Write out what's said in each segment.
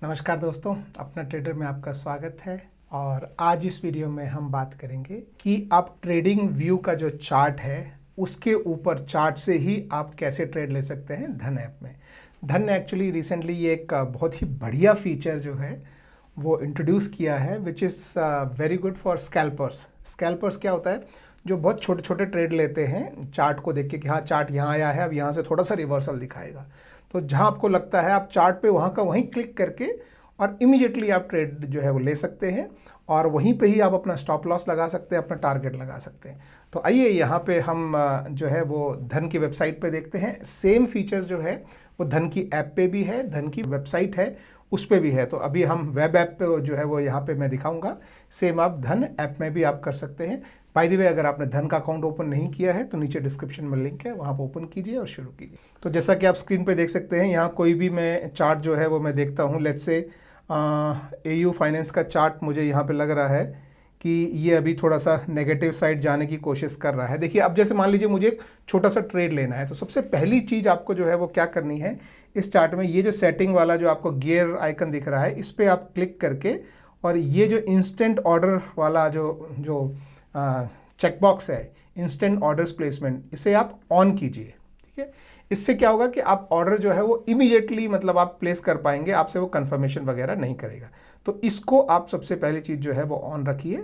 नमस्कार दोस्तों, अपना ट्रेडर में आपका स्वागत है। और आज इस वीडियो में हम बात करेंगे कि आप ट्रेडिंग व्यू का जो चार्ट है उसके ऊपर चार्ट से ही आप कैसे ट्रेड ले सकते हैं धन ऐप में। धन एक्चुअली रिसेंटली ये एक बहुत ही बढ़िया फीचर जो है वो इंट्रोड्यूस किया है which is very good for scalpers. Scalpers क्या होता है? जो बहुत छोटे छोटे ट्रेड लेते हैं चार्ट को देख के कि हाँ चार्ट यहाँ आया है, अब यहाँ से थोड़ा सा रिवर्सल दिखाएगा। तो जहाँ आपको लगता है आप चार्ट पे वहाँ का वहीं क्लिक करके और इमीडिएटली आप ट्रेड जो है वो ले सकते हैं और वहीं पे ही आप अपना स्टॉप लॉस लगा सकते हैं, अपना टारगेट लगा सकते हैं। तो आइए यहाँ पे हम जो है वो धन की वेबसाइट पे देखते हैं। सेम फीचर्स जो है वो धन की ऐप पे भी है, धन की वेबसाइट है उस पर भी है। तो अभी हम वेब ऐप पे जो है वो यहाँ पे मैं दिखाऊंगा। सेम आप धन ऐप में भी आप कर सकते हैं। बाय द वे, अगर आपने धन का अकाउंट ओपन नहीं किया है तो नीचे डिस्क्रिप्शन में लिंक है, वहाँ पर ओपन कीजिए और शुरू कीजिए। तो जैसा कि आप स्क्रीन पे देख सकते हैं, यहाँ कोई भी मैं चार्ट जो है वो मैं देखता हूँ। लेट्स से AU फाइनेंस का चार्ट मुझे यहाँ पे लग रहा है कि ये अभी थोड़ा सा नेगेटिव साइड जाने की कोशिश कर रहा है। देखिए, अब जैसे मान लीजिए मुझे एक छोटा सा ट्रेड लेना है, तो सबसे पहली चीज़ आपको जो है वो क्या करनी है, इस चार्ट में ये जो सेटिंग वाला जो आपको गियर आइकन दिख रहा है इस पर आप क्लिक करके और ये जो इंस्टेंट ऑर्डर वाला जो चेकबॉक्स है, इंस्टेंट ऑर्डर्स प्लेसमेंट, इसे आप ऑन कीजिए। ठीक है, इससे क्या होगा कि आप ऑर्डर जो है वो इमीडिएटली मतलब आप प्लेस कर पाएंगे, आपसे वो कंफर्मेशन वगैरह नहीं करेगा। तो इसको आप सबसे पहली चीज़ जो है वो ऑन रखिए।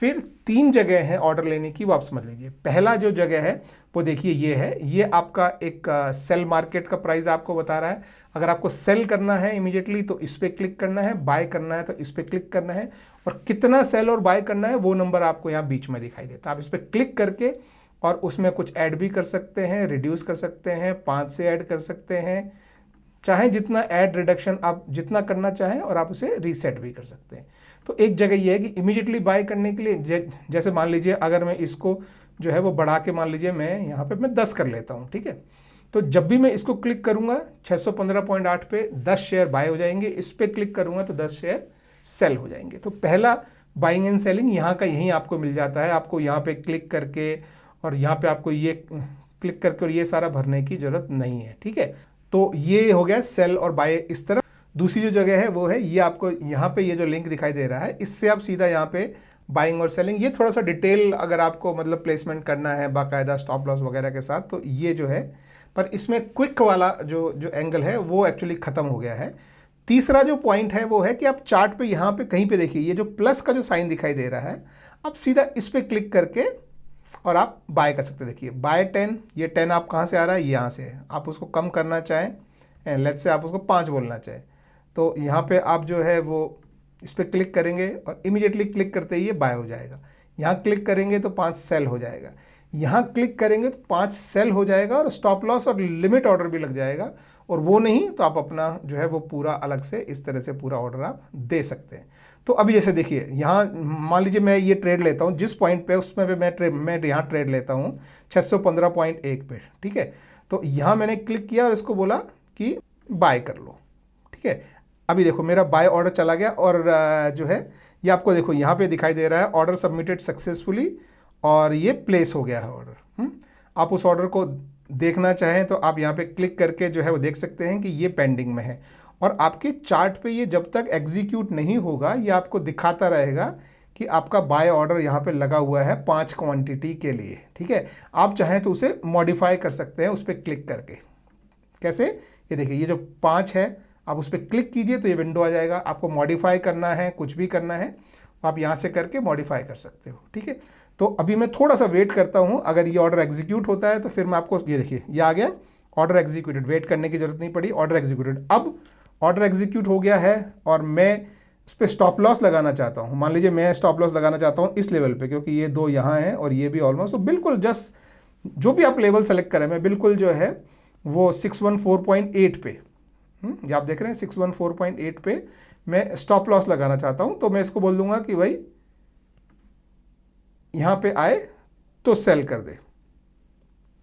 फिर 3 जगह हैं ऑर्डर लेने की, वो आप समझ लीजिए। पहला जो जगह है वो देखिए ये है, ये आपका एक सेल मार्केट का प्राइस आपको बता रहा है। अगर आपको सेल करना है इमीडिएटली तो इस पर क्लिक करना है, बाय करना है तो इस पर क्लिक करना है, और कितना सेल और बाय करना है वो नंबर आपको यहाँ बीच में दिखाई देता है। आप इस पर क्लिक करके और उसमें कुछ ऐड भी कर सकते हैं, रिड्यूस कर सकते हैं, 5 से ऐड कर सकते हैं, चाहे जितना ऐड रिडक्शन आप जितना करना चाहें, और आप उसे रीसेट भी कर सकते हैं। तो एक जगह ये है कि इमीडिएटली बाय करने के लिए जैसे मान लीजिए अगर मैं इसको जो है वो बढ़ा के मान लीजिए मैं यहाँ पे मैं 10 कर लेता हूँ। ठीक है, तो जब भी मैं इसको क्लिक करूँगा 615.8 पे 10 शेयर बाय हो जाएंगे, इस पर क्लिक करूँगा तो 10 शेयर सेल हो जाएंगे। तो पहला बाइंग एंड सेलिंग यहाँ का यहीं आपको मिल जाता है। आपको यहाँ पे क्लिक करके और यहाँ पे आपको ये क्लिक करके और ये सारा भरने की ज़रूरत नहीं है। ठीक है, तो ये हो गया सेल और बाय इस तरफ। दूसरी जो जगह है वो है ये, आपको यहाँ पे ये जो लिंक दिखाई दे रहा है इससे आप सीधा यहाँ पे बाइंग और सेलिंग, ये थोड़ा सा डिटेल अगर आपको मतलब प्लेसमेंट करना है बाकायदा स्टॉप लॉस वगैरह के साथ तो ये जो है, पर इसमें क्विक वाला जो एंगल है वो एक्चुअली ख़त्म हो गया है। तीसरा जो पॉइंट है वो है कि आप चार्ट पे यहाँ पे कहीं पे देखिए ये जो प्लस का जो साइन दिखाई दे रहा है, आप सीधा इस पर क्लिक करके और आप बाय कर सकते हैं। देखिए बाय 10, ये 10 आप कहाँ से आ रहा है, यहाँ से है। आप उसको कम करना चाहें, लेट्स से आप उसको 5 बोलना चाहें, तो यहाँ पे आप जो है वो इस पर क्लिक करेंगे और इमीडिएटली क्लिक करते ही ये बाय हो जाएगा। यहाँ क्लिक करेंगे तो 5 सेल हो जाएगा, यहाँ क्लिक करेंगे तो 5 सेल हो जाएगा और स्टॉप लॉस और लिमिट ऑर्डर भी लग जाएगा। और वो नहीं तो आप अपना जो है वो पूरा अलग से इस तरह से पूरा ऑर्डर आप दे सकते हैं। तो अभी जैसे देखिए यहाँ मान लीजिए मैं ये ट्रेड लेता हूँ जिस पॉइंट पे, उसमें मैं यहाँ ट्रेड लेता हूँ 615.1 पे। ठीक है, तो यहाँ मैंने क्लिक किया और इसको बोला कि बाय कर लो। ठीक है, अभी देखो मेरा बाय ऑर्डर चला गया और जो है ये आपको देखो यहाँ पे दिखाई दे रहा है ऑर्डर सबमिटेड सक्सेसफुली, और ये प्लेस हो गया है ऑर्डर। आप उस ऑर्डर को देखना चाहें तो आप यहाँ पे क्लिक करके जो है वो देख सकते हैं कि ये पेंडिंग में है, और आपके चार्ट पे ये जब तक एग्जीक्यूट नहीं होगा ये आपको दिखाता रहेगा कि आपका बाय ऑर्डर यहाँ पे लगा हुआ है 5 क्वांटिटी के लिए। ठीक है, आप चाहें तो उसे मॉडिफाई कर सकते हैं उस पर क्लिक करके। कैसे? ये देखिए ये जो 5 है आप उस पर क्लिक कीजिए तो ये विंडो आ जाएगा। आपको मॉडिफाई करना है, कुछ भी करना है आप यहाँ से करके मॉडिफाई कर सकते हो। ठीक है, तो अभी मैं थोड़ा सा वेट करता हूँ, अगर ये ऑर्डर एग्जीक्यूट होता है तो फिर मैं आपको, ये देखिए ये आ गया ऑर्डर एग्जीक्यूटेड, वेट करने की जरूरत नहीं पड़ी, ऑर्डर एग्जीक्यूटेड। अब ऑर्डर एग्जीक्यूट हो गया है और मैं उस पर स्टॉप लॉस लगाना चाहता हूँ। मान लीजिए मैं स्टॉप लॉस लगाना चाहता हूँ इस लेवल पे, क्योंकि ये 2 यहाँ हैं और ये भी ऑलमोस्ट, तो बिल्कुल जस्ट जो भी आप लेवल सेलेक्ट करें, मैं बिल्कुल जो है वो 614.8 पे, ये आप देख रहे हैं 614.8 पे मैं स्टॉप लॉस लगाना चाहता हूँ। तो मैं इसको बोल दूंगा कि भाई यहाँ पे आए तो सेल कर दे।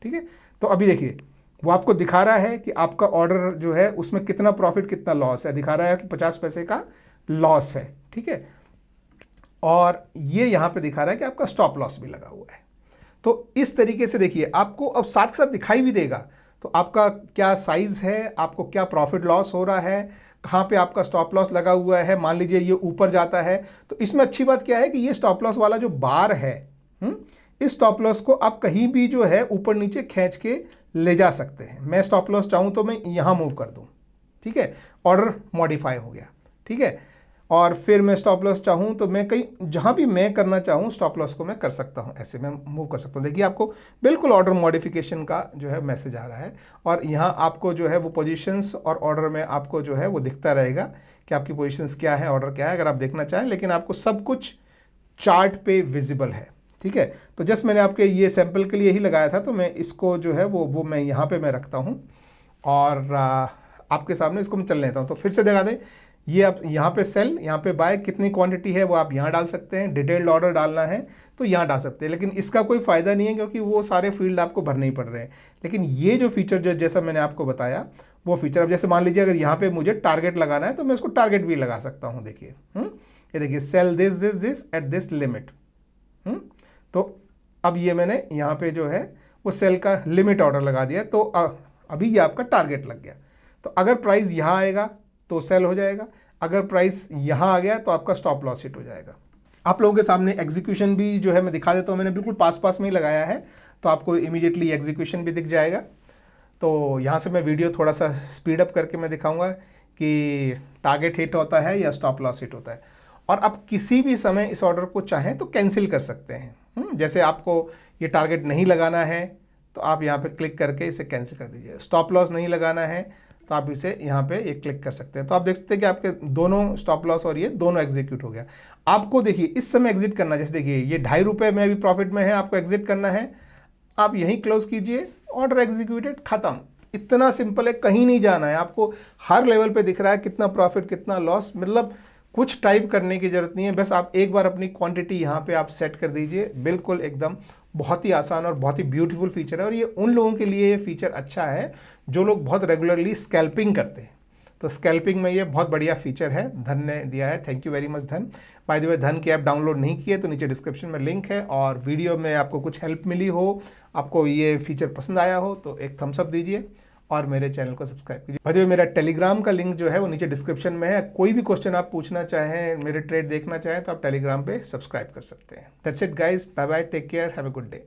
ठीक है, तो अभी देखिए वो आपको दिखा रहा है कि आपका ऑर्डर जो है उसमें कितना प्रॉफिट कितना लॉस है, दिखा रहा है कि 50 पैसे का लॉस है। ठीक है, और ये यहाँ पे दिखा रहा है कि आपका स्टॉप लॉस भी लगा हुआ है। तो इस तरीके से देखिए आपको अब साथ साथ दिखाई भी देगा तो आपका क्या साइज है, आपको क्या प्रॉफिट लॉस हो रहा है, कहाँ पे आपका स्टॉप लॉस लगा हुआ है। मान लीजिए ये ऊपर जाता है तो इसमें अच्छी बात क्या है कि ये स्टॉप लॉस वाला जो बार है, इस स्टॉप लॉस को आप कहीं भी जो है ऊपर नीचे खींच के ले जा सकते हैं। मैं स्टॉप लॉस चाहूँ तो मैं यहाँ मूव कर दूँ, ठीक है, ऑर्डर मॉडिफाई हो गया, ठीक है। और फिर मैं स्टॉप लॉस चाहूँ तो मैं कहीं जहाँ भी मैं करना चाहूँ स्टॉप लॉस को मैं कर सकता हूँ, ऐसे मैं मूव कर सकता हूँ। देखिए आपको बिल्कुल ऑर्डर मॉडिफिकेशन का जो है मैसेज आ रहा है और यहाँ आपको जो है वो पोजीशंस और ऑर्डर में आपको जो है वो दिखता रहेगा कि आपकी पोजीशंस क्या है, ऑर्डर क्या है, अगर आप देखना चाहें। लेकिन आपको सब कुछ चार्ट पे विजिबल है, ठीक है। तो जस्ट मैंने आपके ये सैंपल के लिए ही लगाया था, तो मैं इसको जो है वो मैं यहाँ पे मैं रखता हूँ और आपके सामने इसको मैं चल लेता हूँ। तो फिर से दिखा दें, ये आप यहाँ पे सेल, यहाँ पे बाय, कितनी क्वांटिटी है वो आप यहाँ डाल सकते हैं। डिटेल्ड ऑर्डर डालना है तो यहाँ डाल सकते हैं, लेकिन इसका कोई फ़ायदा नहीं है क्योंकि वो सारे फील्ड आपको भरने ही पड़ रहे हैं। लेकिन ये जो फीचर जो जैसा मैंने आपको बताया वो फीचर, अब जैसे मान लीजिए अगर यहाँ पे मुझे टारगेट लगाना है तो मैं उसको टारगेट भी लगा सकता हूँ। देखिए ये देखिए, sell this this this at this limit. तो अब ये मैंने यहाँ पे जो है वो सेल का लिमिट ऑर्डर लगा दिया, तो अभी ये आपका टारगेट लग गया। तो अगर प्राइस यहाँ आएगा तो सेल हो जाएगा, अगर प्राइस यहाँ आ गया तो आपका स्टॉप लॉस हिट हो जाएगा। आप लोगों के सामने एग्जीक्यूशन भी जो है मैं दिखा देता हूँ। मैंने बिल्कुल पास में ही लगाया है तो आपको इमीडिएटली एग्जीक्यूशन भी दिख जाएगा। तो यहाँ से मैं वीडियो थोड़ा सा स्पीड अप करके मैं दिखाऊंगा कि टारगेट हिट होता है या स्टॉप लॉस हिट होता है। और आप किसी भी समय इस ऑर्डर को चाहें तो कैंसिल कर सकते हैं। जैसे आपको ये टारगेट नहीं लगाना है तो आप यहाँ पे क्लिक करके इसे कैंसिल कर दीजिए। स्टॉप लॉस नहीं लगाना है तो आप इसे यहाँ पे ये क्लिक कर सकते हैं। तो आप देख सकते हैं कि आपके दोनों स्टॉप लॉस और ये दोनों एग्जीक्यूट हो गया। आपको देखिए इस समय एग्जिट करना, जैसे देखिए ये ₹2.5 में अभी प्रॉफिट में है, आपको एग्जिट करना है, आप यहीं क्लोज कीजिए, ऑर्डर एग्जीक्यूटेड, खत्म। इतना सिंपल है, कहीं नहीं जाना है आपको। हर लेवल पे दिख रहा है कितना प्रॉफिट कितना लॉस, मतलब कुछ टाइप करने की जरूरत नहीं है। बस आप एक बार अपनी क्वांटिटी यहाँ पे आप सेट कर दीजिए, बिल्कुल एकदम बहुत ही आसान और बहुत ही ब्यूटीफुल फीचर है। और ये उन लोगों के लिए ये फीचर अच्छा है जो लोग बहुत रेगुलरली स्कैल्पिंग करते हैं। तो स्कैल्पिंग में ये बहुत बढ़िया फीचर है, धन ने दिया है। थैंक यू वेरी मच धन। बाय द वे, धन की ऐप डाउनलोड नहीं किए तो नीचे डिस्क्रिप्शन में लिंक है, और वीडियो में आपको कुछ हेल्प मिली हो, आपको ये फीचर पसंद आया हो तो एक थम्स अप दीजिए और मेरे चैनल को सब्सक्राइब कीजिए। बाय द वे, मेरा टेलीग्राम का लिंक जो है वो नीचे डिस्क्रिप्शन में है। कोई भी क्वेश्चन आप पूछना चाहें, मेरे ट्रेड देखना चाहें तो आप टेलीग्राम पे सब्सक्राइब कर सकते हैं। That's it guys, bye bye, take care, have a good day.